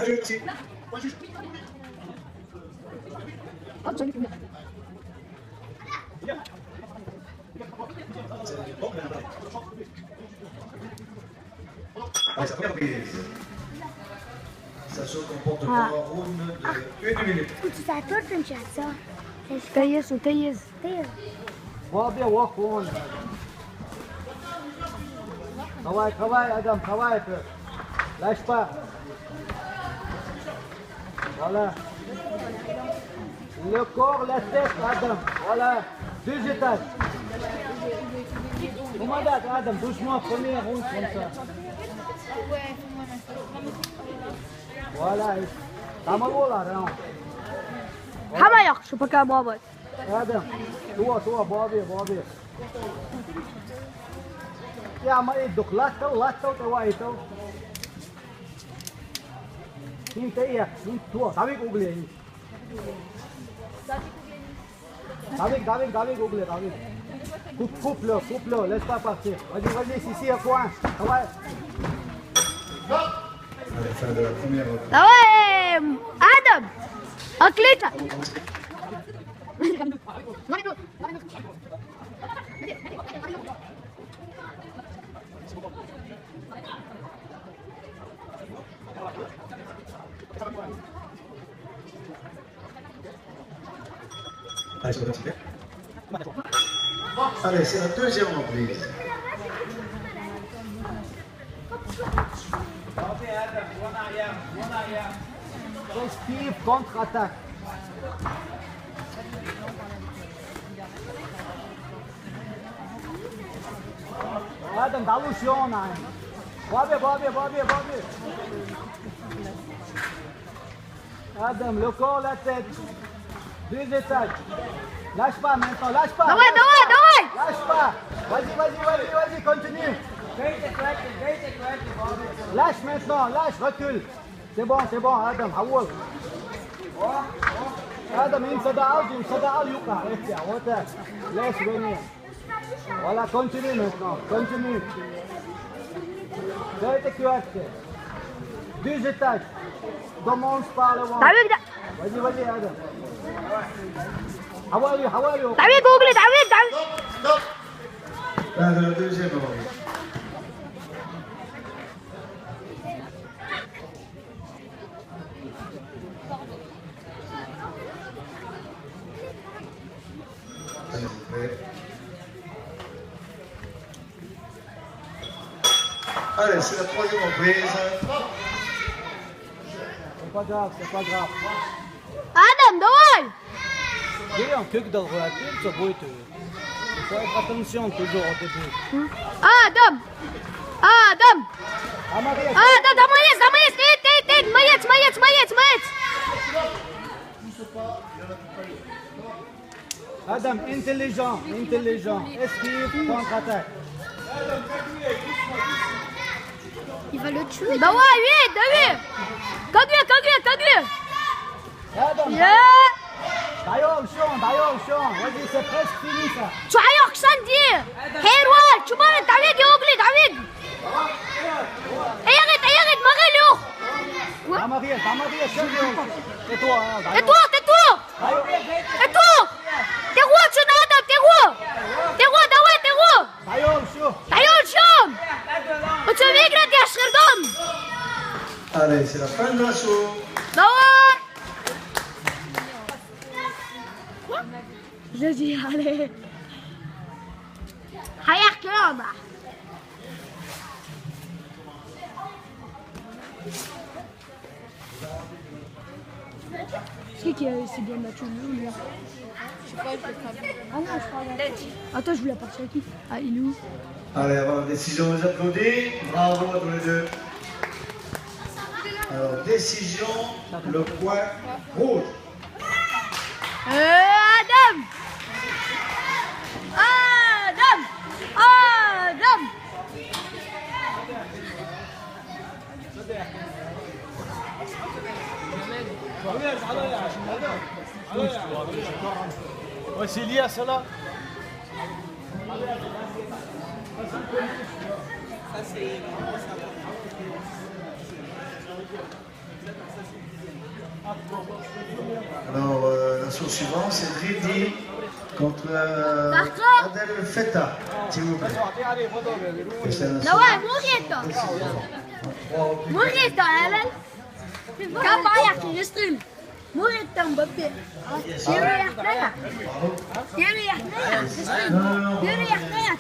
Allez, aussi. Allez, ça première prise. Ça se comporte comme un round de 1 minute. كنت ساعتين تنشاسة تيس وتيس. طيب واضح وقفون. Travaille, Adam, travaille. Lâche pas. Voilà. Le corps, la tête, Adam. Voilà. 2 étages. Comment date, Adam, doucement, première ronde comme ça. Voilà. Tamam olar, hein. حما يخشوا بكا بابا. Adam. Toi, بابي. يا ما يدك لا تو توايتو. انت ايه انت تو دابي اوغلي دابي اوغلي دابي coupe-le laisse pas partir vas-y ici à coin travaille Allez, fin de la première. تمام ادم اكلتها. Allez, sur le petit. Allez, c'est la deuxième reprise. esquive contre-attaque Adam dá Luciano Bobby Adam le corps la tête 2 étages lâche pas maintenant lâche pas دواي. lâche pas vas-y continue lâche maintenant recule c'est bon Adam حول Adam انصدع يقع ارجع وتر laisse venir voilà continue maintenant continue Dai cuotte 2 étages commence par le ventre تعويق ده vas-y Adam حوالي تعويق اوغلي تعويق. Fin de la deuxième reprise. Allez, vous prêts? Allez, c'est la troisième reprise. c'est pas grave ادم دواي. Lui, on clique dans le relatif, ça peut être. Il faut être attention toujours au début. ادم Ah, Maria, ده ميت Adam, intelligent. Esquive, contre-attaque. Il va le tuer. دواي وين كاغوي. Adam, يا d'ailleurs, au champ. Vas-y, c'est presque fini ça. شو حيحسن دي حيروان شو بقى تعويق يا اوغلي تعويق. ايغت مغلوخ. Ah, Maria, champion. C'est toi, hein, d'ailleurs. اتو تغوا شنو ادم تغوا دواي D'ailleurs, chaud. تعيون شوم وتسويق ردي اشغردهم Allez, c'est la fin de l'assaut. دواي. جدي عليه حيحكي واضح. C'est qui s'est bien battu lui? Je sais pas, Ah non, je crois. Attends, je voulais partir à qui? Ah, il est où? Allez, avant la décision, vous applaudissez. Bravo à tous les deux. Alors, décision, le point rouge. Adam! Ouais, c'est lié à cela. Ça, c'est... Alors, l'action suivante, c'est Dridi contre Adel Feta, s'il vous plaît. Et c'est l'action- نوال مو غيرته مو غيرته هبل كم بايك يسترم مو غيرته مبدئ يريح لنا يريح لنا يريح لنا